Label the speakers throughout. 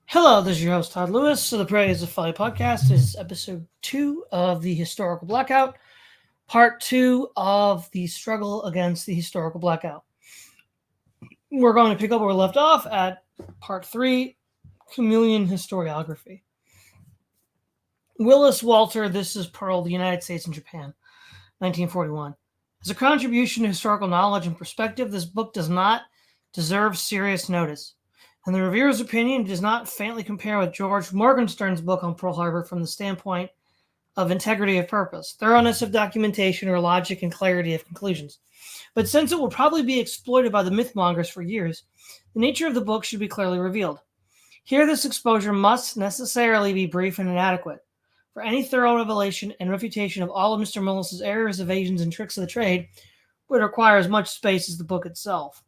Speaker 1: Hello, this is your host, Todd Lewis. So, the Praise of Folly podcast is episode 2 of the historical blackout, part 2 of the struggle against the historical blackout. We're going to pick up where we left off at part 3, chameleon historiography. Willis Walter, This is Pearl, the United States and Japan, 1941. As a contribution to historical knowledge and perspective, this book does not deserve serious notice. In the reviewer's opinion, it does not faintly compare with George Morgenstern's book on Pearl Harbor from the standpoint of integrity of purpose, thoroughness of documentation, or logic and clarity of conclusions. But since it will probably be exploited by the mythmongers for years, the nature of the book should be clearly revealed. Here, this exposure must necessarily be brief and inadequate. For any thorough revelation and refutation of all of Mr. Millis's errors, evasions, and tricks of the trade would require as much space as the book itself.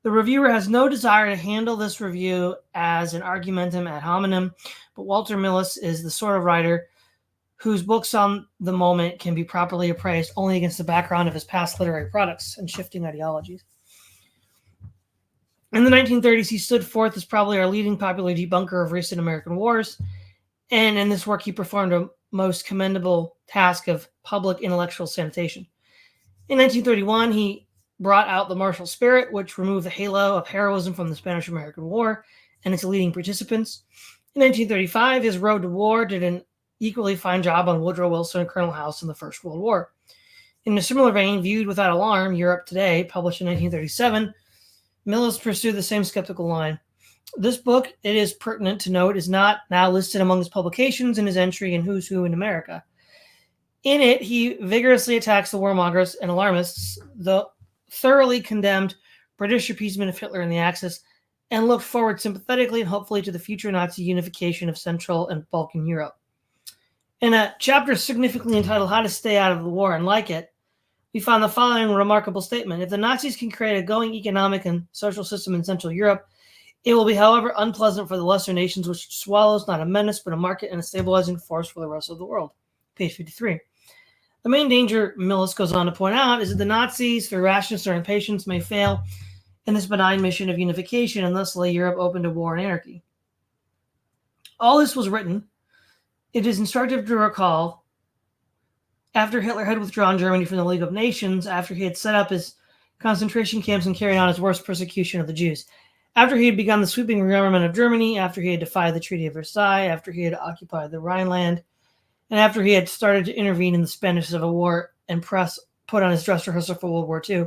Speaker 1: The reviewer has no desire to handle this review as an argumentum ad hominem, but Walter Millis is the sort of writer whose books on the moment can be properly appraised only against the background of his past literary products and shifting ideologies. In the 1930s, he stood forth as probably our leading popular debunker of recent American wars, and in this work he performed a most commendable task of public intellectual sanitation. In 1931, he brought out the martial spirit, which removed the halo of heroism from the Spanish-American War and its leading participants. In 1935, his Road to War did an equally fine job on Woodrow Wilson and Colonel House in the First World War. In a similar vein, Viewed Without Alarm, Europe Today, published in 1937, Millis pursued the same skeptical line. This book, it is pertinent to note, is not now listed among his publications in his entry in Who's Who in America. In it, he vigorously attacks the warmongers and alarmists, the thoroughly condemned British appeasement of Hitler and the Axis, and looked forward sympathetically and hopefully to the future Nazi unification of Central and Balkan Europe. In a chapter significantly entitled How to Stay Out of the War and Like It, we find the following remarkable statement. If the Nazis can create a going economic and social system in Central Europe, it will be, however, unpleasant for the lesser nations, which swallows not a menace but a market and a stabilizing force for the rest of the world. Page 53. The main danger, Millis goes on to point out, is that the Nazis, through rashness or impatience, may fail in this benign mission of unification and thus lay Europe open to war and anarchy. All this was written, it is instructive to recall, after Hitler had withdrawn Germany from the League of Nations, after he had set up his concentration camps and carried on his worst persecution of the Jews, after he had begun the sweeping rearmament of Germany, after he had defied the Treaty of Versailles, after he had occupied the Rhineland, and after he had started to intervene in the Spanish Civil War and put on his dress rehearsal for World War II.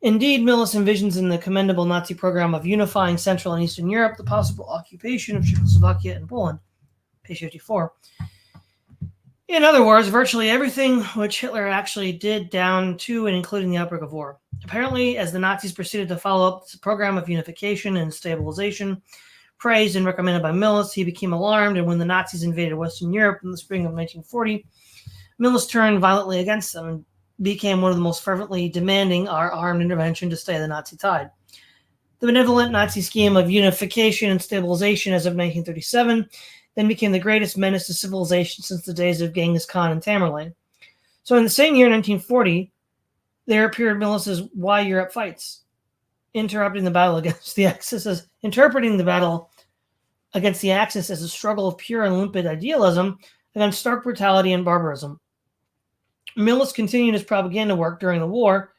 Speaker 1: Indeed, Millis envisions in the commendable Nazi program of unifying Central and Eastern Europe the possible occupation of Czechoslovakia and Poland. Page 54. In other words, virtually everything which Hitler actually did down to and including the outbreak of war. Apparently, as the Nazis proceeded to follow up the program of unification and stabilization, praised and recommended by Millis, he became alarmed, and when the Nazis invaded Western Europe in the spring of 1940, Millis turned violently against them and became one of the most fervently demanding our armed intervention to stay the Nazi tide. The benevolent Nazi scheme of unification and stabilization as of 1937 then became the greatest menace to civilization since the days of Genghis Khan and Tamerlane. So in the same year, 1940, there appeared Millis's Why Europe Fights, interpreting the battle against the Axis as a struggle of pure and limpid idealism against stark brutality and barbarism. Millis continued his propaganda work during the war,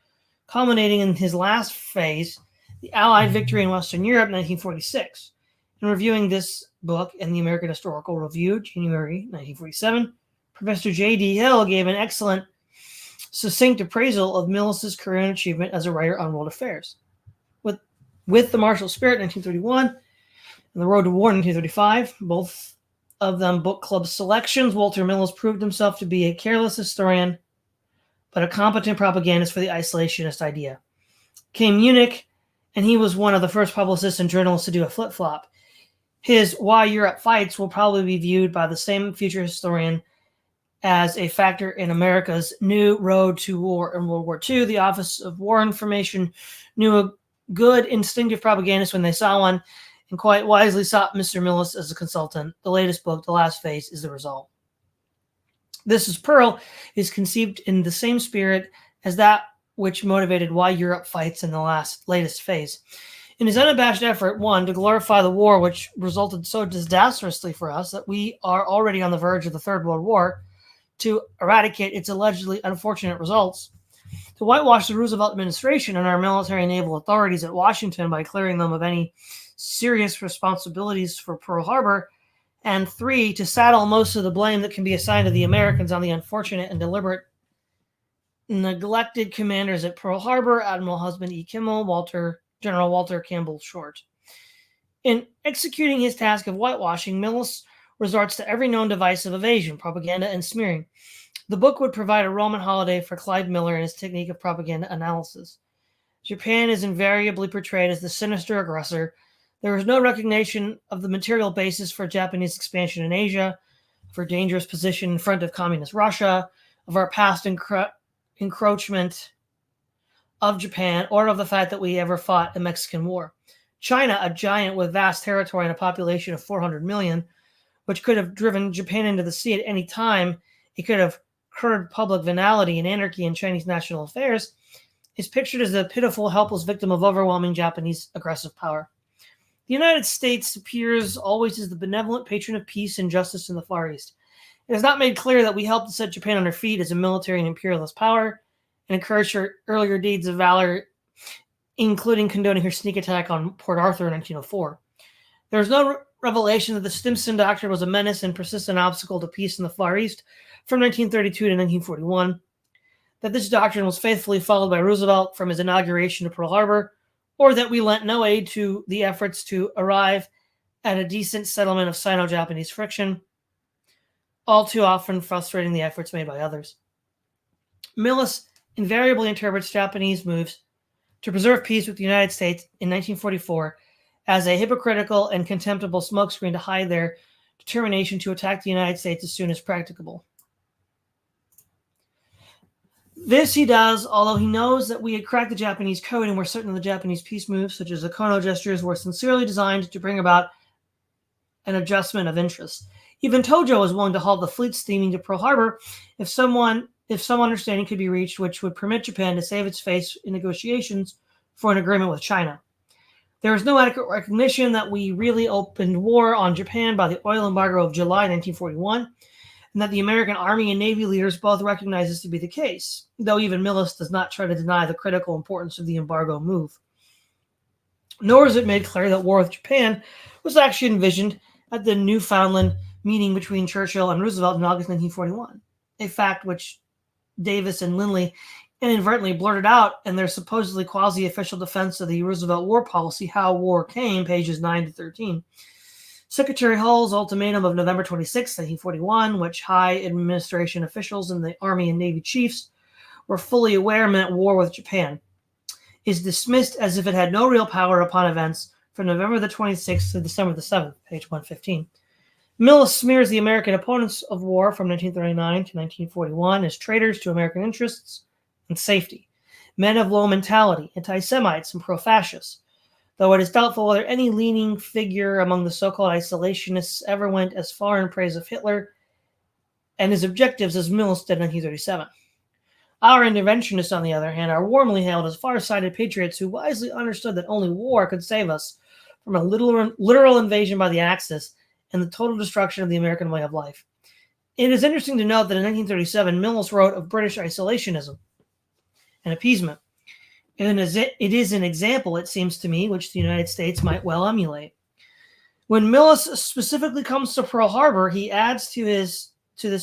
Speaker 1: culminating in his last phase, the Allied victory in Western Europe, 1946. In reviewing this book in the American Historical Review, January 1947, Professor J.D. Hill gave an excellent, succinct appraisal of Millis's career and achievement as a writer on world affairs. With The Martial Spirit, 1931, and The Road to War, 1935, both of them book club selections, Walter Millis proved himself to be a careless historian, but a competent propagandist for the isolationist idea. Came Munich, and he was one of the first publicists and journalists to do a flip-flop. His Why Europe Fights will probably be viewed by the same future historian as a factor in America's new road to war in World War II. The Office of War Information knew a good instinctive propagandist when they saw one, and quite wisely sought Mr. Millis as a consultant. The latest book, The Last Phase, is the result. This is Pearl is conceived in the same spirit as that which motivated Why Europe Fights in the latest phase. In his unabashed effort, one, to glorify the war which resulted so disastrously for us that we are already on the verge of the Third World War, to eradicate its allegedly unfortunate results, to whitewash the Roosevelt administration and our military and naval authorities at Washington by clearing them of any serious responsibilities for Pearl Harbor, and three, to saddle most of the blame that can be assigned to the Americans on the unfortunate and deliberate neglected commanders at Pearl Harbor, Admiral Husband E. Kimmel, General Walter Campbell Short. In executing his task of whitewashing, Mills resorts to every known device of evasion, propaganda, and smearing. The book would provide a Roman holiday for Clyde Miller and his technique of propaganda analysis. Japan is invariably portrayed as the sinister aggressor. There is no recognition of the material basis for Japanese expansion in Asia, of our dangerous position in front of communist Russia, of our past encroachment of Japan, or of the fact that we ever fought a Mexican War. China, a giant with vast territory and a population of 400 million, which could have driven Japan into the sea at any time, it could have curbed public venality and anarchy in Chinese national affairs, is pictured as a pitiful, helpless victim of overwhelming Japanese aggressive power. The United States appears always as the benevolent patron of peace and justice in the Far East. It is not made clear that we helped to set Japan on her feet as a military and imperialist power and encouraged her earlier deeds of valor, including condoning her sneak attack on Port Arthur in 1904. There is no revelation that the Stimson Doctrine was a menace and persistent obstacle to peace in the Far East from 1932 to 1941, that this doctrine was faithfully followed by Roosevelt from his inauguration to Pearl Harbor, or that we lent no aid to the efforts to arrive at a decent settlement of Sino-Japanese friction, all too often frustrating the efforts made by others. Millis invariably interprets Japanese moves to preserve peace with the United States in 1944 as a hypocritical and contemptible smokescreen to hide their determination to attack the United States as soon as practicable. This he does, although he knows that we had cracked the Japanese code and were certain the Japanese peace moves, such as the Kono gestures, were sincerely designed to bring about an adjustment of interests. Even Tojo was willing to halt the fleet steaming to Pearl Harbor if some understanding could be reached which would permit Japan to save its face in negotiations for an agreement with China. There is no adequate recognition that we really opened war on Japan by the oil embargo of July 1941, and that the American Army and Navy leaders both recognize this to be the case, though even Millis does not try to deny the critical importance of the embargo move. Nor is it made clear that war with Japan was actually envisioned at the Newfoundland meeting between Churchill and Roosevelt in August 1941, a fact which Davis and Lindley inadvertently blurted out in their supposedly quasi-official defense of the Roosevelt war policy, How War Came, pages 9 to 13. Secretary Hull's ultimatum of November 26, 1941, which high administration officials and the Army and Navy chiefs were fully aware meant war with Japan, is dismissed as if it had no real power upon events from November the 26th to December the 7th, page 115. Millis smears the American opponents of war from 1939 to 1941 as traitors to American interests and safety, men of low mentality, anti-Semites, and pro-fascists, though it is doubtful whether any leading figure among the so-called isolationists ever went as far in praise of Hitler and his objectives as Millis did in 1937. Our interventionists, on the other hand, are warmly hailed as far-sighted patriots who wisely understood that only war could save us from a literal invasion by the Axis and the total destruction of the American way of life. It is interesting to note that in 1937, Millis wrote of British isolationism and appeasement. And it is an example, it seems to me, which the United States might well emulate. When Millis specifically comes to Pearl Harbor, he adds to this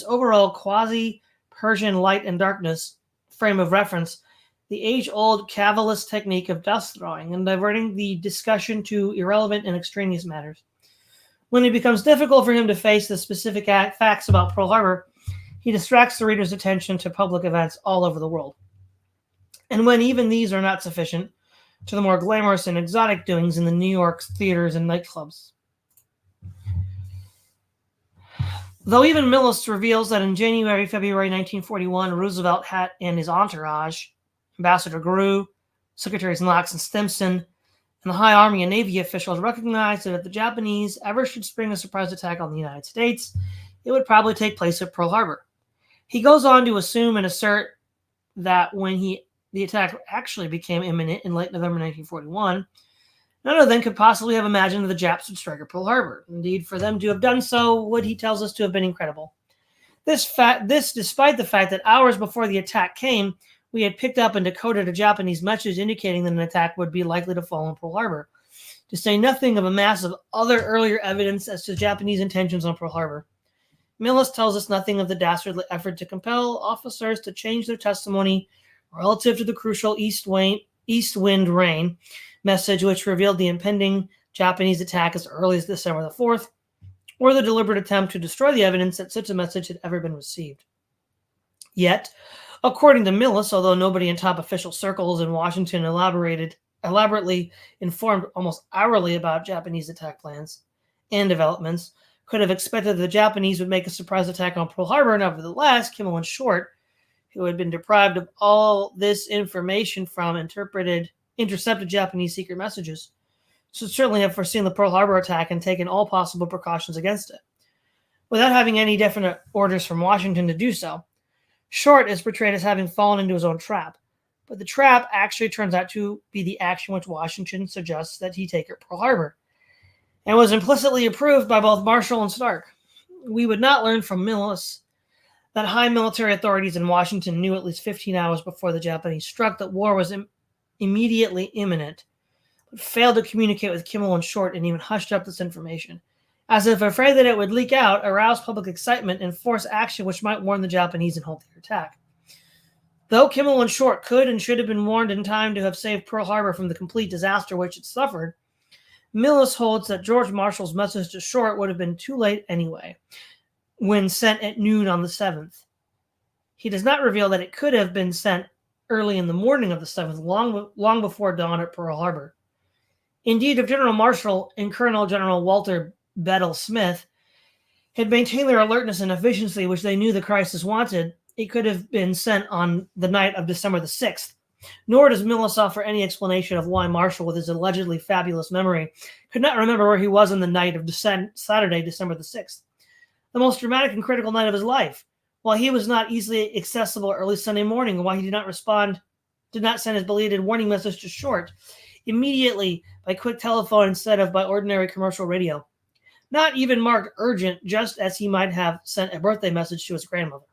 Speaker 1: overall quasi-Persian light and darkness frame of reference the age-old cavalist technique of dust throwing and diverting the discussion to irrelevant and extraneous matters. When it becomes difficult for him to face the specific facts about Pearl Harbor, he distracts the reader's attention to public events all over the world. And when even these are not sufficient, to the more glamorous and exotic doings in the New York theaters and nightclubs. Though even Millis reveals that in February 1941, Roosevelt had and his entourage, Ambassador Grew, Secretaries Knox and Stimson, and the high Army and Navy officials recognized that if the Japanese ever should spring a surprise attack on the United States, it would probably take place at Pearl Harbor. He goes on to assume and assert that when the attack actually became imminent in late November 1941,
Speaker 2: None of them could possibly have imagined that the Japs would strike at Pearl Harbor. Indeed, for them to have done so would, he tells us, to have been incredible. This despite the fact that hours before the attack came, we had picked up and decoded a Japanese message indicating that an attack would be likely to fall on Pearl Harbor, to say nothing of a mass of other earlier evidence as to Japanese intentions on Pearl Harbor. Millis tells us nothing of the dastardly effort to compel officers to change their testimony relative to the crucial east wind rain message, which revealed the impending Japanese attack as early as December the 4th, or the deliberate attempt to destroy the evidence that such a message had ever been received. Yet, according to Millis, although nobody in top official circles in Washington elaborately informed almost hourly about Japanese attack plans and developments, could have expected that the Japanese would make a surprise attack on Pearl Harbor. Nevertheless, Kimmel and Short, who had been deprived of all this information from intercepted Japanese secret messages, should certainly have foreseen the Pearl Harbor attack and taken all possible precautions against it, without having any definite orders from Washington to do so. Short is portrayed as having fallen into his own trap, but the trap actually turns out to be the action which Washington suggests that he take at Pearl Harbor, and was implicitly approved by both Marshall and Stark. We would not learn from Millis that high military authorities in Washington knew at least 15 hours before the Japanese struck that war was immediately imminent, but failed to communicate with Kimmel and Short and even hushed up this information, as if afraid that it would leak out, arouse public excitement, and force action which might warn the Japanese and halt their attack. Though Kimmel and Short could and should have been warned in time to have saved Pearl Harbor from the complete disaster which it suffered, Millis holds that George Marshall's message to Short would have been too late anyway, when sent at noon on the 7th. He does not reveal that it could have been sent early in the morning of the 7th, long before dawn at Pearl Harbor. Indeed, if General Marshall and Colonel General Walter Bedell Smith had maintained their alertness and efficiency, which they knew the crisis wanted, it could have been sent on the night of December the 6th. Nor does Millis offer any explanation of why Marshall, with his allegedly fabulous memory, could not remember where he was on the night of Saturday, December the 6th, the most dramatic and critical night of his life, while he was not easily accessible early Sunday morning, and why he did not send his belated warning message to Short immediately by quick telephone instead of by ordinary commercial radio, not even marked urgent, just as he might have sent a birthday message to his grandmother.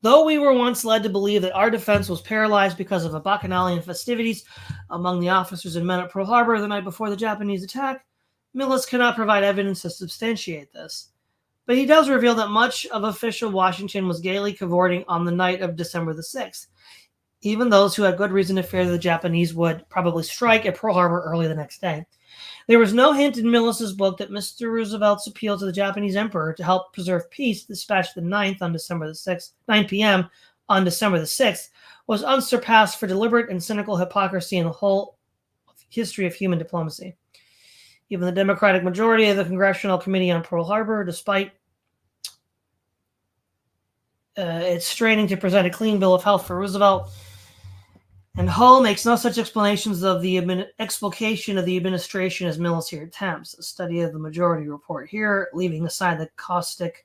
Speaker 2: Though we were once led to believe that our defense was paralyzed because of a bacchanalian festivities among the officers and men at Pearl Harbor the night before the Japanese attack, Millis cannot provide evidence to substantiate this. But he does reveal that much of official Washington was gaily cavorting on the night of December the 6th, even those who had good reason to fear that the Japanese would probably strike at Pearl Harbor early the next day. There was no hint in Millis's book that Mr. Roosevelt's appeal to the Japanese emperor to help preserve peace, dispatched the 9th on December the 6th, 9 p.m. on December the 6th, was unsurpassed for deliberate and cynical hypocrisy in the whole history of human diplomacy. Even the Democratic majority of the Congressional Committee on Pearl Harbor, despite its straining to present a clean bill of health for Roosevelt and Hull, makes no such explanations of the explication of the administration as Millis here attempts. A study of the majority report here, leaving aside the caustic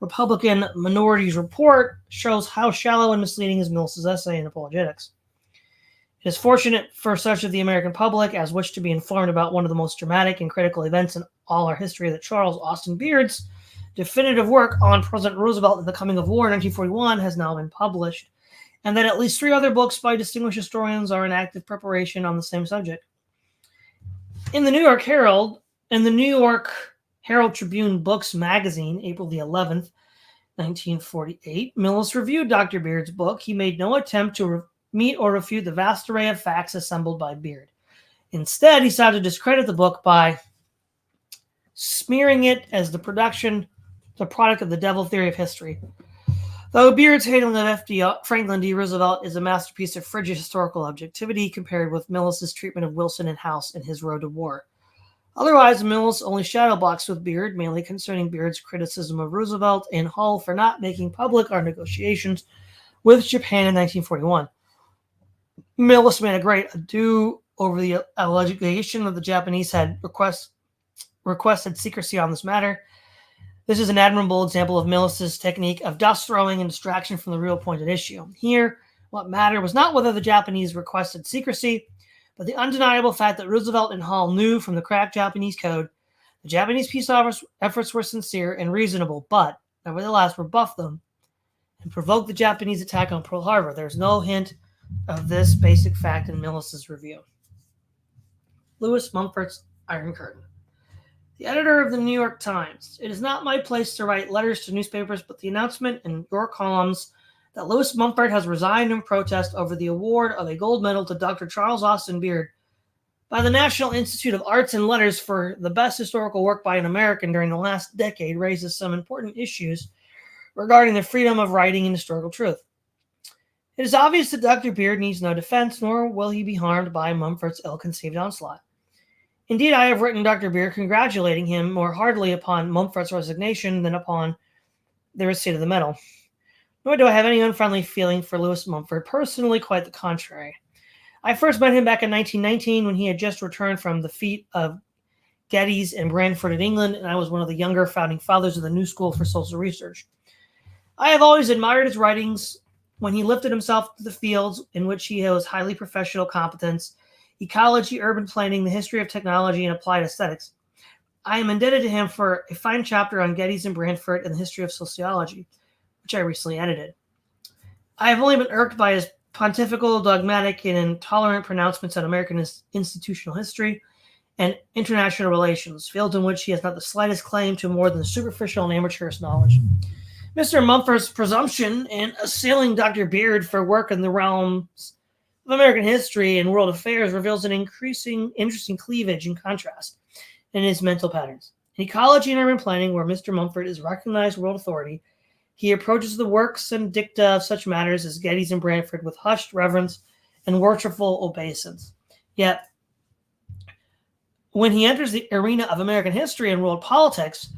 Speaker 2: Republican minority's report, shows how shallow and misleading is Millis's essay in Apologetics. It is fortunate for such of the American public as wish to be informed about one of the most dramatic and critical events in all our history that Charles Austin Beard's definitive work on President Roosevelt and the Coming of War in 1941 has now been published, and that at least 3 other books by distinguished historians are in active preparation on the same subject. In the New York Herald and the New York Herald Tribune Books magazine, April the 11th, 1948, Millis reviewed Dr. Beard's book. He made no attempt to meet or refute the vast array of facts assembled by Beard. Instead, he sought to discredit the book by smearing it as the product of the devil theory of history. Though Beard's handling of Franklin D. Roosevelt is a masterpiece of frigid historical objectivity compared with Millis's treatment of Wilson and House in his Road to War. Otherwise, Millis only shadowboxed with Beard, mainly concerning Beard's criticism of Roosevelt and Hull for not making public our negotiations with Japan in 1941. Millis made a great ado over the allegation that the Japanese had requested secrecy on this matter. This is an admirable example of Millis's technique of dust throwing and distraction from the real point at issue. Here, what mattered was not whether the Japanese requested secrecy,
Speaker 1: but the undeniable fact that Roosevelt and Hall knew from the cracked Japanese code the Japanese peace efforts were sincere and reasonable, but nevertheless rebuffed them and provoked the Japanese attack on Pearl Harbor. There's no hint of this basic fact in Millis's review. Lewis Mumford's Iron Curtain. The editor of the New York Times. It is not my place to write letters to newspapers, but the announcement in your columns that Lewis Mumford has resigned in protest over the award of a gold medal to Dr. Charles Austin Beard by the National Institute of Arts and Letters for the best historical work by an American during the last decade raises some important issues regarding the freedom of writing and historical truth. It is obvious that Dr. Beard needs no defense, nor will he be harmed by Mumford's ill-conceived onslaught. Indeed, I have written Dr. Beard congratulating him more heartily upon Mumford's resignation than upon the receipt of the medal. Nor do I have any unfriendly feeling for Lewis Mumford. Personally, quite the contrary. I first met him back in 1919 when he had just returned from the feat of Geddes and Brantford in England, and I was one of the younger founding fathers of the New School for Social Research. I have always admired his writings when he lifted himself to the fields in which he has highly professional competence: ecology, urban planning, the history of technology, and applied aesthetics. I am indebted to him for a fine chapter on Geddes and Brantford and the history of sociology, which I recently edited. I have only been irked by his pontifical, dogmatic, and intolerant pronouncements on American institutional history and international relations, fields in which he has not the slightest claim to more than superficial and amateurish knowledge. Mr. Mumford's presumption in assailing Dr. Beard for work in the realms of American history and world affairs reveals an interesting cleavage and contrast in his mental patterns. In ecology and urban planning, where Mr. Mumford is recognized world authority, he approaches the works and dicta of such matters as Geddes and Brantford with hushed reverence and worshipful obeisance. Yet, when he enters the arena of American history and world politics,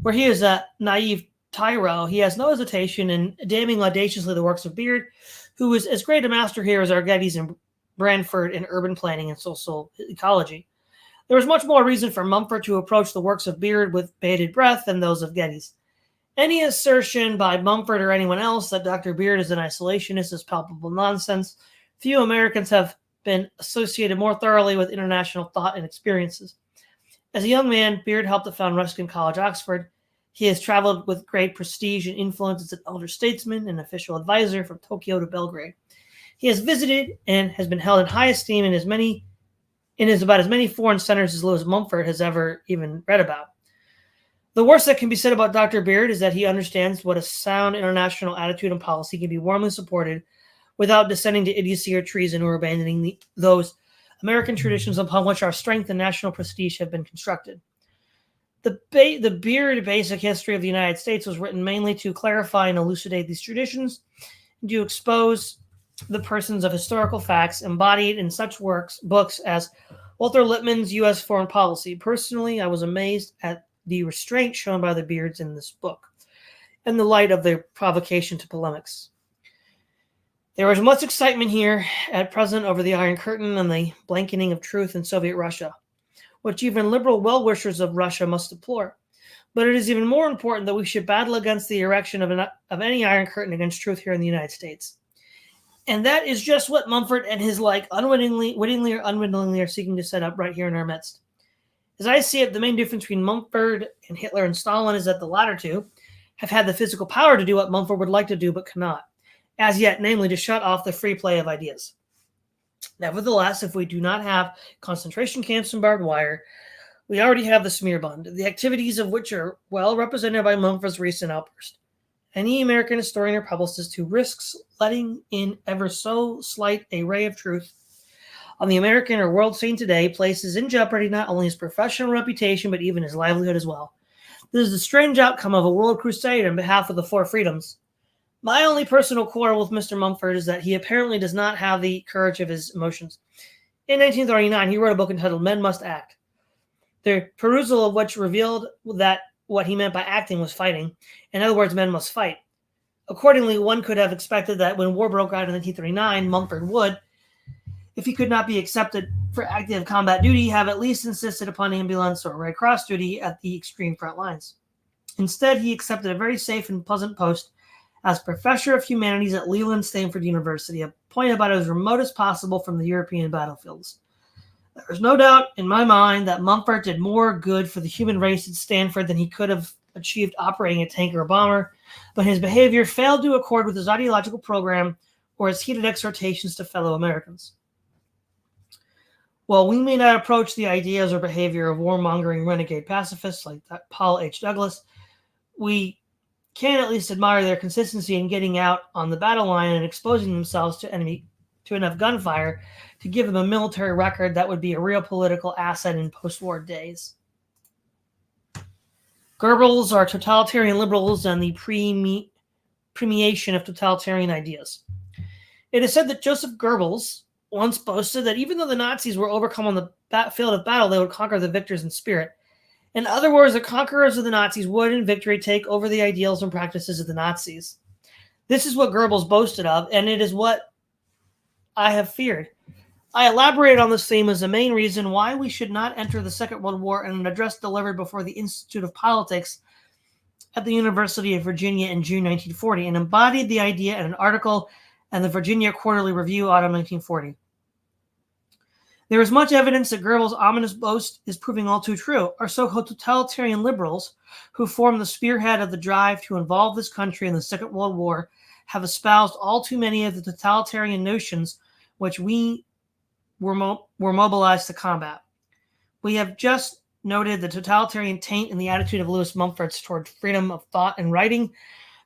Speaker 1: where he is a naive tyro, he has no hesitation in damning audaciously the works of Beard, who is as great a master here as are Geddes and Brantford in urban planning and social ecology. There is much more reason for Mumford to approach the works of Beard with bated breath than those of Geddes. Any assertion by Mumford or anyone else that Dr. Beard is an isolationist is palpable nonsense. Few Americans have been associated more thoroughly with international thought and experiences. As a young man, Beard helped to found Ruskin College, Oxford. He has traveled with great prestige and influence as an elder statesman and official advisor from Tokyo to Belgrade. He has visited and has been held in high esteem in about as many foreign centers as Lewis Mumford has ever even read about. The worst that can be said about Dr. Beard is that he understands what a sound international attitude and policy can be warmly supported without descending to idiocy or treason or abandoning those American traditions upon which our strength and national prestige have been constructed. The Beard Basic History of the United States was written mainly to clarify and elucidate these traditions, and to expose the persons of historical facts embodied in such books as Walter Lippmann's U.S. Foreign Policy. Personally, I was amazed at the restraint shown by the Beards in this book, and the light of their provocation to polemics. There is much excitement here at present over the Iron Curtain and the blanketing of truth in Soviet Russia, which even liberal well-wishers of Russia must deplore. But it is even more important that we should battle against the erection of any Iron Curtain against truth here in the United States. And that is just what Mumford and his like wittingly or unwittingly are seeking to set up right here in our midst. As I see it, the main difference between Mumford and Hitler and Stalin is that the latter two have had the physical power to do what Mumford would like to do but cannot, as yet, namely to shut off the free play of ideas. Nevertheless, if we do not have concentration camps and barbed wire, we already have the Smearbund, the activities of which are well represented by Mumford's recent outburst. Any American historian or publicist who risks letting in ever so slight a ray of truth on the American or world scene today places in jeopardy not only his professional reputation, but even his livelihood as well. This is the strange outcome of a world crusade on behalf of the four freedoms. My only personal quarrel with Mr. Mumford is that he apparently does not have the courage of his emotions. In 1939, he wrote a book entitled Men Must Act, the perusal of which revealed that what he meant by acting was fighting. In other words, men must fight. Accordingly, one could have expected that when war broke out in 1939, Mumford would, if he could not be accepted for active combat duty, have at least insisted upon ambulance or Red Cross duty at the extreme front lines. Instead, he accepted a very safe and pleasant post as Professor of Humanities at Leland Stanford University, a point about as remote as possible from the European battlefields.
Speaker 2: There is no doubt in my mind that Mumford did more good for the human race at Stanford than he could have achieved operating a tank or a bomber, but his behavior failed to accord with his ideological program or his heated exhortations to fellow Americans. While we may not approach the ideas or behavior of warmongering renegade pacifists like Paul H. Douglas, we can at least admire their consistency in getting out on the battle line and exposing themselves to enough gunfire to give them a military record that would be a real political asset in post-war days. Goebbels are totalitarian liberals and the premiation of totalitarian ideas. It is said that Joseph Goebbels once boasted that even though the Nazis were overcome on the field of battle, they would conquer the victors in spirit. In other words, the conquerors of the Nazis would, in victory, take over the ideals and practices of the Nazis. This is what Goebbels boasted of, and it is what I have feared. I elaborate on this theme as the main reason why we should not enter the Second World War in an address delivered before the Institute of Politics at the University of Virginia in June 1940, and embodied the idea in an article in the Virginia Quarterly Review, autumn 1940. There is much evidence that Goebbels' ominous boast is proving all too true. Our so-called totalitarian liberals, who form the spearhead of the drive to involve this country in the Second World War, have espoused all too many of the totalitarian notions which we were mobilized to combat. We have just noted the totalitarian taint in the attitude of Louis Mumford toward freedom of thought and writing,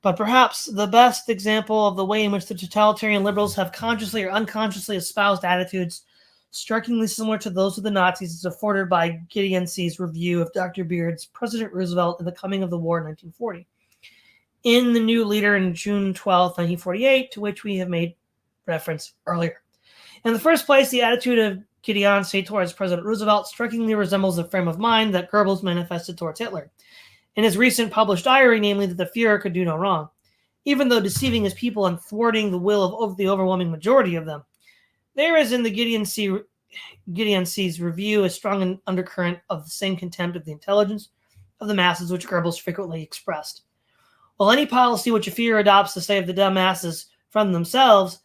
Speaker 2: but perhaps the best example of the way in which the totalitarian liberals have consciously or unconsciously espoused attitudes strikingly similar to those of the Nazis is afforded by Gideon C.'s review of Dr. Beard's President Roosevelt and the Coming of the War in 1940. In the New Leader in June 12, 1948, to which we have made reference earlier. In the first place, the attitude of Gideon C. towards President Roosevelt strikingly resembles the frame of mind that Goebbels manifested towards Hitler. In his recent published diary, namely that the Führer could do no wrong, even though deceiving his people and thwarting the will of the overwhelming majority of them. There is in the Gideon C.'s review a strong undercurrent of the same contempt of the intelligence of the masses which Goebbels frequently expressed. While any policy which a Führer adopts to save the dumb masses from themselves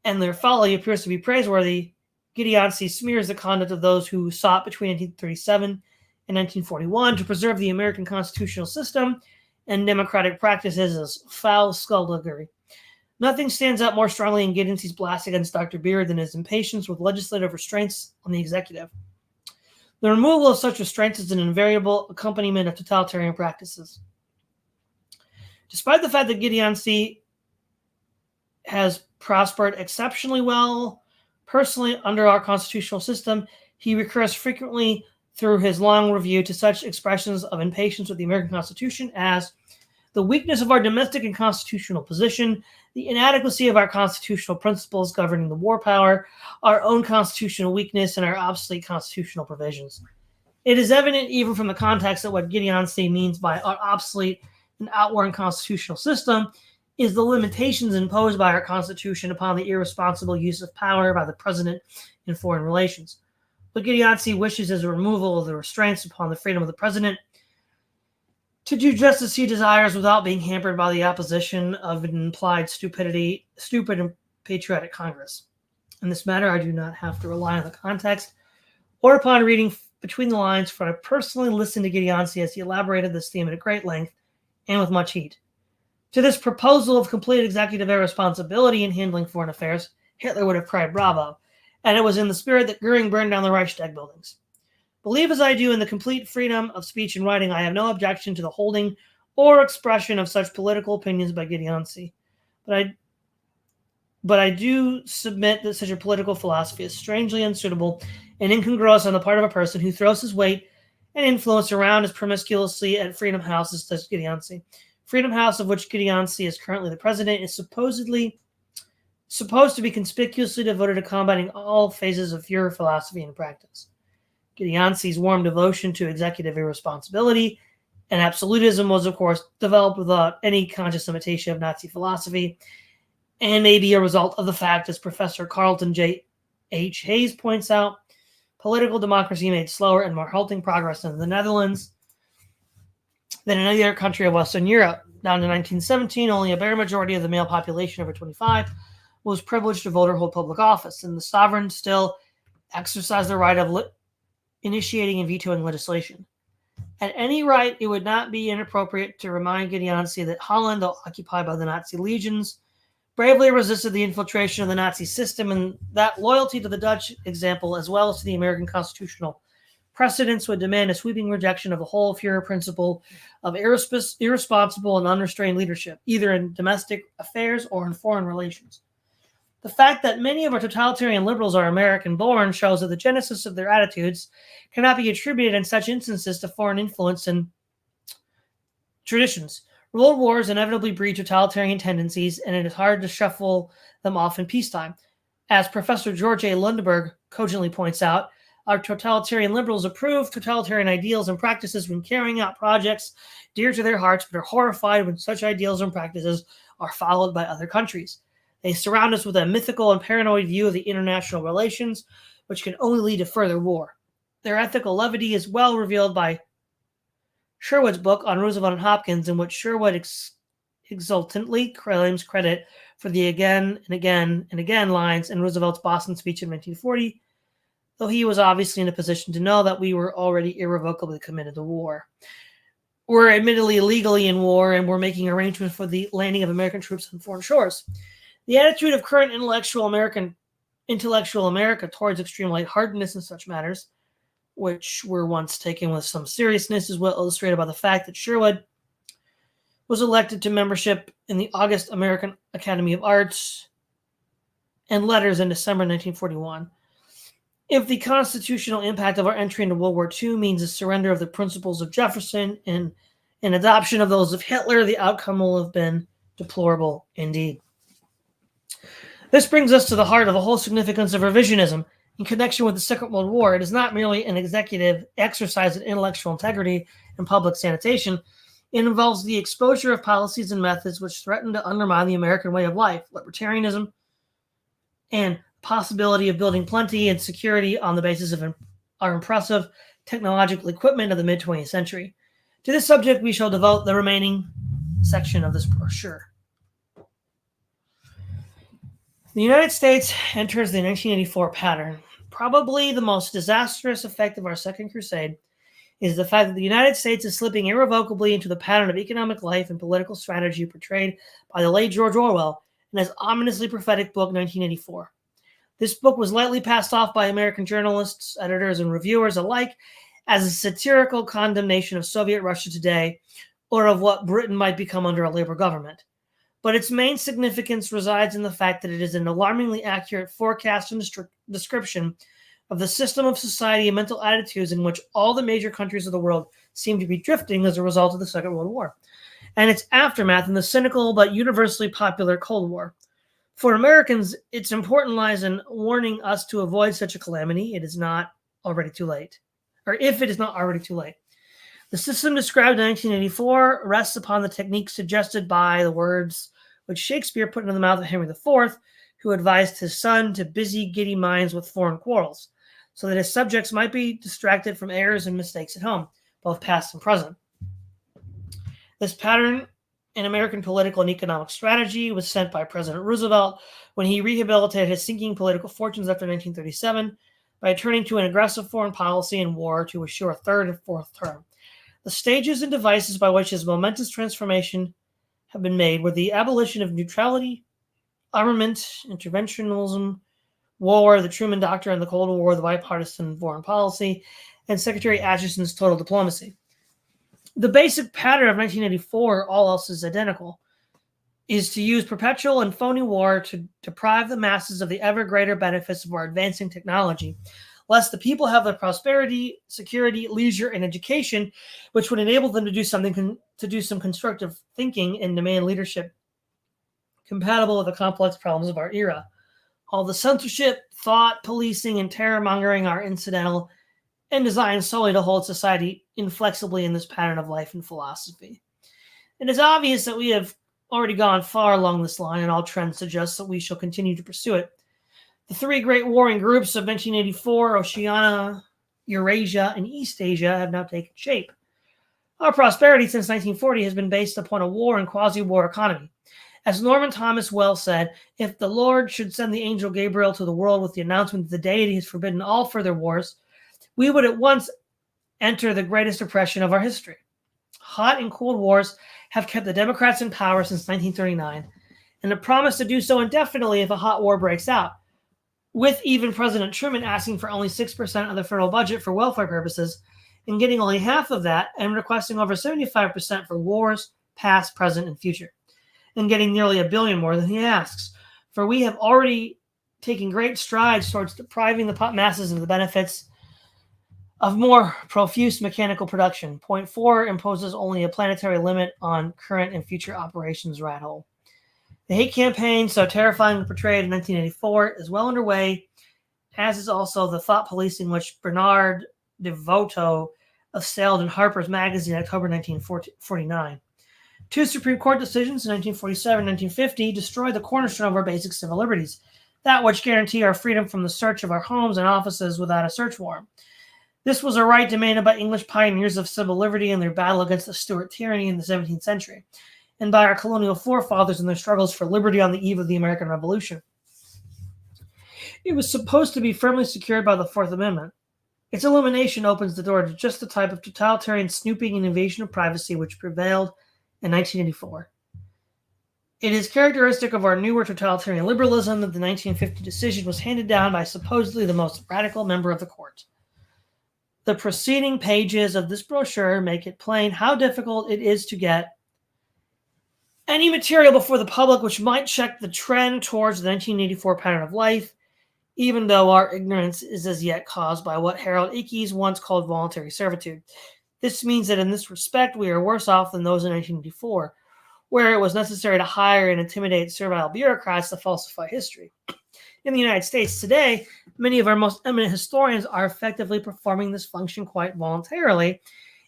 Speaker 2: and their folly appears to be praiseworthy, Gideon C. smears the conduct of those who sought between 1937 and 1941 to preserve the American constitutional system and democratic practices as foul skullduggery. Nothing stands out more strongly in Gideon C.'s blast against Dr. Beard than his impatience with legislative restraints on the executive. The removal of such restraints is an invariable accompaniment of totalitarian practices. Despite the fact that Gideon C. has prospered exceptionally well personally under our constitutional system, he recurs frequently through his long review to such expressions of impatience with the American Constitution as the weakness of our domestic and constitutional position, the inadequacy of our constitutional principles governing the war power, our own constitutional weakness, and our obsolete constitutional provisions. It is evident even from the context that what Gideon C. means by our obsolete and outworn constitutional system is the limitations imposed by our Constitution upon the irresponsible use of power by the President in foreign relations. What Gideon C. wishes is a removal of the restraints upon the freedom of the President to do just as he desires without being hampered by the opposition of an implied stupid and patriotic Congress. In this matter, I do not have to rely on the context or upon reading between the lines, for I personally listened to Gideon C. as he elaborated this theme at great length and with much heat. To this proposal of complete executive irresponsibility in handling foreign affairs, Hitler would have cried bravo, and it was in the spirit that Goering burned down the Reichstag buildings. Believe as I do in the complete freedom of speech and writing, I have no objection to the holding or expression of such political opinions by Gideon C. But I do submit that such a political philosophy is strangely unsuitable and incongruous on the part of a person who throws his weight and influence around as promiscuously at Freedom House as does Gideon C. Freedom House, of which Gideon C. is currently the president, is supposed to be conspicuously devoted to combating all phases of Führer philosophy and practice. Gideon C.'s warm devotion to executive irresponsibility and absolutism was, of course, developed without any conscious imitation of Nazi philosophy, and may be a result of the fact, as Professor Carlton J. H. Hayes points out, political democracy made slower and more halting progress in the Netherlands than in any other country of Western Europe. Down to 1917, only a bare majority of the male population over 25 was privileged to vote or hold public office, and the sovereign still
Speaker 1: exercise the right of initiating and vetoing legislation. At any rate, it would not be inappropriate to remind Gideonsy that Holland, though occupied by the Nazi legions, bravely resisted the infiltration of the Nazi system, and that loyalty to the Dutch example, as well as to the American constitutional precedents, would demand a sweeping rejection of the whole Führer principle of irresponsible and unrestrained leadership, either in domestic affairs or in foreign relations. The fact that many of our totalitarian liberals are American-born shows that the genesis of their attitudes cannot be attributed in such instances to foreign influence and traditions. World wars inevitably breed totalitarian tendencies, and it is hard to shuffle them off in peacetime. As Professor George A. Lundberg cogently points out, our totalitarian liberals approve totalitarian ideals and practices when carrying out projects dear to their hearts, but are horrified when such ideals and practices are followed by other countries. They surround us with a mythical and paranoid view of the international relations, which can only lead to further war. Their ethical levity is well revealed by Sherwood's book on Roosevelt and Hopkins, in which Sherwood exultantly claims credit for the again and again and again lines in Roosevelt's Boston speech in 1940, though he was obviously in a position to know that we were already irrevocably committed to war. We're admittedly illegally in war, and we're making arrangements for the landing of American troops on foreign shores. The attitude of current intellectual America towards extreme lightheartedness in such matters, which were once taken with some seriousness, is well illustrated by the fact that Sherwood was elected to membership in the August American Academy of Arts and Letters in December 1941. If the constitutional impact of our entry into World War II means the surrender of the principles of Jefferson and an adoption of those of Hitler, the outcome will have been deplorable indeed. This brings us to the heart of the whole significance of revisionism in connection with the Second World War. It is not merely an executive exercise in intellectual integrity and public sanitation. It involves the exposure of policies and methods which threaten to undermine the American way of life, libertarianism, and possibility of building plenty and security on the basis of our impressive technological equipment of the mid-20th century. To this subject, we shall devote the remaining section of this brochure. The United States enters the 1984 pattern. Probably the most disastrous effect of our Second Crusade is the fact that the United States is slipping irrevocably into the pattern of economic life and political strategy portrayed by the late George Orwell in his ominously prophetic book, 1984. This book was lightly passed off by American journalists, editors, and reviewers alike as a satirical condemnation of Soviet Russia today, or of what Britain might become under a Labour government. But its main significance resides in the fact that it is an alarmingly accurate forecast and description of the system of society and mental attitudes in which all the major countries of the world seem to be drifting as a result of the Second World War, and its aftermath in the cynical but universally popular Cold War. For Americans, its importance lies in warning us to avoid such a calamity. It is not already too late, or if it is not already too late. The system described in 1984 rests upon the technique suggested by the words which Shakespeare put into the mouth of Henry IV, who advised his son to busy giddy minds with foreign quarrels, so that his subjects might be distracted from errors and mistakes at home, both past and present. This pattern in American political and economic strategy was set by President Roosevelt when he rehabilitated his sinking political fortunes after 1937 by turning to an aggressive foreign policy and war to assure a third and fourth term. The stages and devices by which his momentous transformation have been made were the abolition of neutrality, armament, interventionism, war, the Truman Doctrine, the Cold War, the bipartisan foreign policy, and Secretary Atchison's total diplomacy. The basic pattern of 1984, all else is identical, is to use perpetual and phony war to deprive the masses of the ever greater benefits of our advancing technology, lest the people have the prosperity, security, leisure, and education, which would enable them to do some constructive thinking and demand leadership compatible with the complex problems of our era. All the censorship, thought, policing, and terror mongering are incidental and designed solely to hold society inflexibly in this pattern of life and philosophy. It is obvious that we have already gone far along this line, and all trends suggest that we shall continue to pursue it. The three great warring groups of 1984, Oceania, Eurasia, and East Asia, have now taken shape. Our prosperity since 1940 has been based upon a war and quasi-war economy. As Norman Thomas well said, if the Lord should send the angel Gabriel to the world with the announcement that the deity has forbidden all further wars, we would at once enter the greatest depression of our history. Hot and cold wars have kept the Democrats in power since 1939, and have promised to do so indefinitely if a hot war breaks out, with even President Truman asking for only 6% of the federal budget for welfare purposes and getting only half of that, and requesting over 75% for wars past, present, and future, and getting nearly $1 billion more than he asks. For we have already taken great strides towards depriving the masses of the benefits of more profuse mechanical production. Point 4 imposes only a planetary limit on current and future operations rat hole. The hate campaign, so terrifyingly portrayed in 1984, is well underway, as is also the thought policing which Bernard DeVoto assailed in Harper's Magazine in October 1949. Two Supreme Court decisions in 1947 and 1950 destroyed the cornerstone of our basic civil liberties, that which guarantee our freedom from the search of our homes and offices without a search warrant. This was a right demanded by English pioneers of civil liberty in their battle against the Stuart tyranny in the 17th century, and by our colonial forefathers in their struggles for liberty on the eve of the American Revolution. It was supposed to be firmly secured by the Fourth Amendment. Its elimination opens the door to just the type of totalitarian snooping and invasion of privacy which prevailed in 1984. It is characteristic of our newer totalitarian liberalism that the 1950 decision was handed down by supposedly the most radical member of the court. The preceding pages of this brochure make it plain how difficult it is to get any material before the public which might check the trend towards the 1984 pattern of life, even though our ignorance is as yet caused by what Harold Ickes once called voluntary servitude. This means that in this respect we are worse off than those in 1984, where it was necessary to hire and intimidate servile bureaucrats to falsify history. In the United States today, many of our most eminent historians are effectively performing this function quite voluntarily,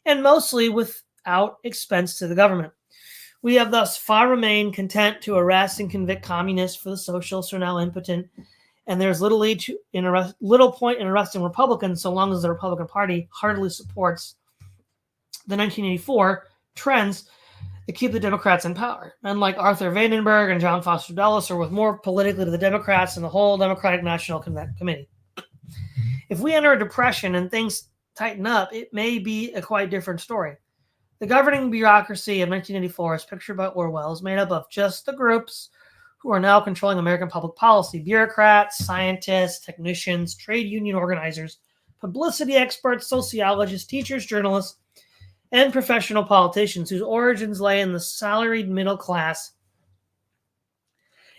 Speaker 1: and mostly without expense to the government. We have thus far remained content to arrest and convict communists, for the socialists are now impotent, and there's little point in arresting Republicans so long as the Republican Party heartily supports the 1984 trends that keep the Democrats in power. Men like Arthur Vandenberg and John Foster Dulles are worth more politically to the Democrats than the whole Democratic National Committee. If we enter a depression and things tighten up, it may be a quite different story. The governing bureaucracy of 1984, as pictured by Orwell, is made up of just the groups who are now controlling American public policy: bureaucrats, scientists, technicians, trade union organizers, publicity experts, sociologists, teachers, journalists, and professional politicians whose origins lay in the salaried middle class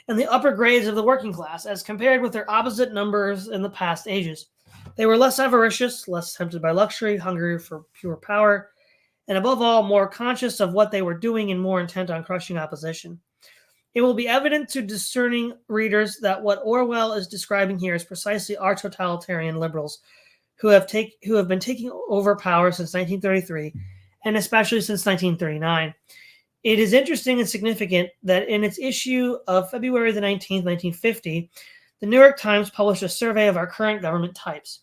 Speaker 1: and the upper grades of the working class, as compared with their opposite numbers in the past ages. They were less avaricious, less tempted by luxury, hungry for pure power, and above all, more conscious of what they were doing and more intent on crushing opposition. It will be evident to discerning readers that what Orwell is describing here is precisely our totalitarian liberals who have been taking over power since 1933, and especially since 1939. It is interesting and significant that in its issue of February the 19th, 1950, the New York Times published a survey of our current government types,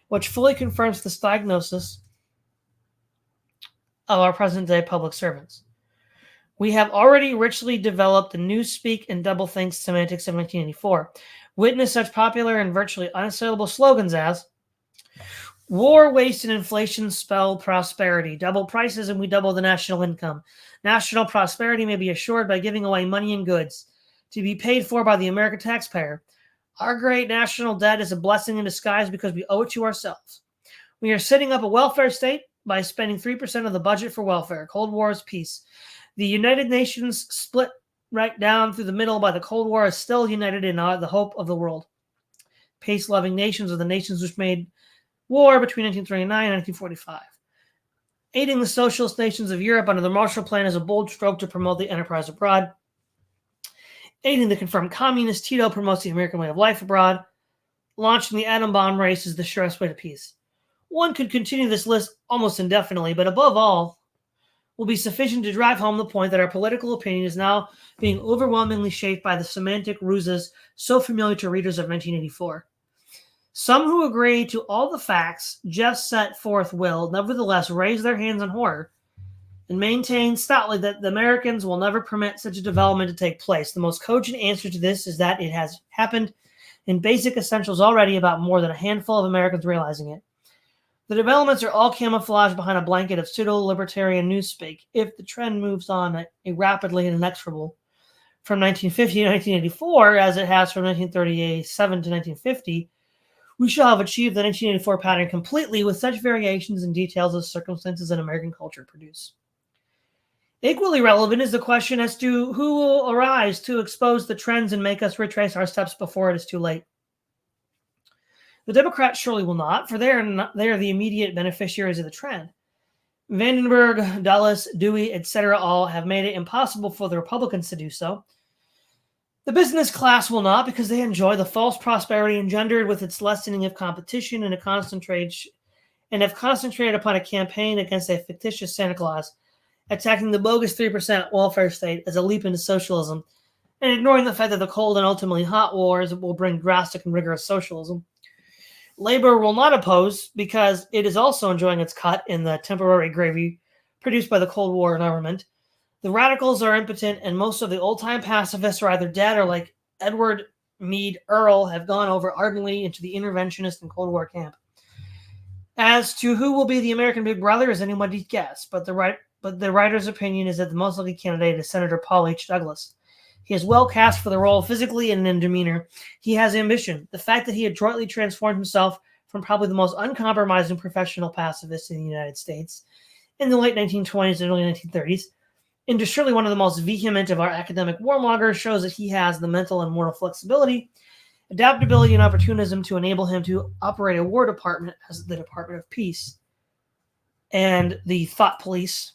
Speaker 1: which fully confirms this diagnosis of our present-day public servants. We have already richly developed the newspeak and doublethink semantics of 1984. Witness such popular and virtually unassailable slogans as war, waste, and inflation spell prosperity. Double prices and we double the national income. National prosperity may be assured by giving away money and goods to be paid for by the American taxpayer. Our great national debt is a blessing in disguise because we owe it to ourselves. We are setting up a welfare state by spending 3% of the budget for welfare. Cold War is peace. The United Nations, split right down through the middle by the Cold War, is still united in the hope of the world. Peace-loving nations are the nations which made war between 1939 and 1945. Aiding the socialist nations of Europe under the Marshall Plan is a bold stroke to promote the enterprise abroad. Aiding the confirmed communist Tito promotes the American way of life abroad. Launching the atom bomb race is the surest way to peace. One could continue this list almost indefinitely, but above all, will be sufficient to drive home the point that our political opinion is now being overwhelmingly shaped by the semantic ruses so familiar to readers of 1984. Some who agree to all the facts just set forth will, nevertheless, raise their hands in horror and maintains stoutly that the Americans will never permit such a development to take place. The most cogent answer to this is that it has happened in basic essentials already, about more than a handful of Americans realizing it. The developments are all camouflaged behind a blanket of pseudo-libertarian newspeak. If the trend moves on rapidly and inexorable from 1950 to 1984, as it has from 1937 to 1950, we shall have achieved the 1984 pattern completely, with such variations and details as circumstances in American culture produce. Equally relevant is the question as to who will arise to expose the trends and make us retrace our steps before it is too late. The Democrats surely will not, for they are the immediate beneficiaries of the trend. Vandenberg, Dulles, Dewey, etc. all have made it impossible for the Republicans to do so. The business class will not, because they enjoy the false prosperity engendered with its lessening of competition and have concentrated upon a campaign against a fictitious Santa Claus, attacking the bogus 3% welfare state as a leap into socialism, and ignoring the fact that the cold and ultimately hot wars will bring drastic and rigorous socialism. Labor will not oppose, because it is also enjoying its cut in the temporary gravy produced by the Cold War government. The radicals are impotent, and most of the old-time pacifists are either dead or, like Edward Meade Earl, have gone over ardently into the interventionist and Cold War camp. As to who will be the American Big Brother is anybody's guess, but the writer's opinion is that the most likely candidate is Senator Paul H. Douglas. He is well cast for the role physically and in demeanor. He has ambition. The fact that he adroitly transformed himself from probably the most uncompromising professional pacifist in the United States in the late 1920s and early 1930s into surely one of the most vehement of our academic warmongers shows that he has the mental and moral flexibility, adaptability, and opportunism to enable him to operate a war department as the Department of Peace and the thought police,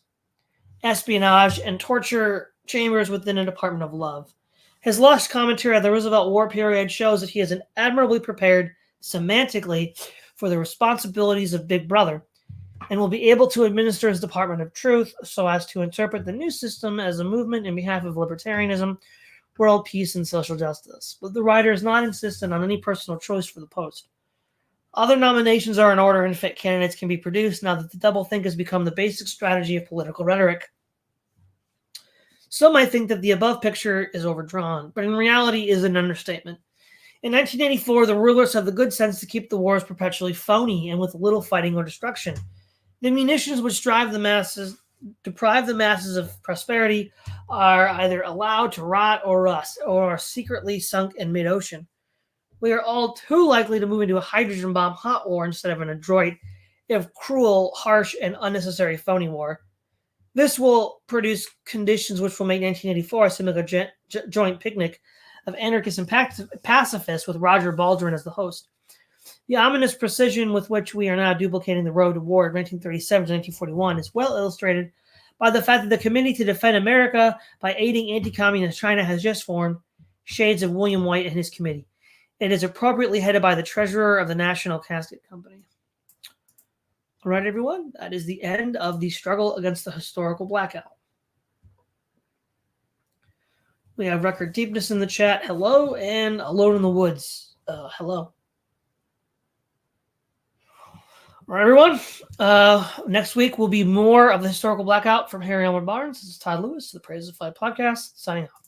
Speaker 1: espionage, and torture chambers within a Department of Love. His lush commentary on the Roosevelt War period shows that he is admirably prepared semantically for the responsibilities of Big Brother, and will be able to administer his Department of Truth so as to interpret the new system as a movement in behalf of libertarianism, world peace, and social justice. But the writer is not insistent on any personal choice for the post. Other nominations are in order, and fit candidates can be produced now that the doublethink has become the basic strategy of political rhetoric. Some might think that the above picture is overdrawn, but in reality is an understatement. In 1984, the rulers have the good sense to keep the wars perpetually phony and with little fighting or destruction. The munitions which deprive the masses of prosperity are either allowed to rot or rust, or are secretly sunk in mid-ocean. We are all too likely to move into a hydrogen bomb hot war instead of an adroit, if cruel, harsh, and unnecessary phony war. This will produce conditions which will make 1984 a similar joint picnic of anarchists and pacifists with Roger Baldwin as the host. The ominous precision with which we are now duplicating the road to war in 1937 to 1941 is well illustrated by the fact that the Committee to Defend America by Aiding Anti-Communist China has just formed, shades of William White and his committee. It is appropriately headed by the treasurer of the National Casket Company. All right, everyone, that is the end of the struggle against the historical blackout. We have Record Deepness in the chat. Hello. And Alone in the Woods. Hello. All right, everyone. Next week will be more of the historical blackout from Harry Elmer Barnes. This is Todd Lewis, the Praise of Flight podcast, signing off.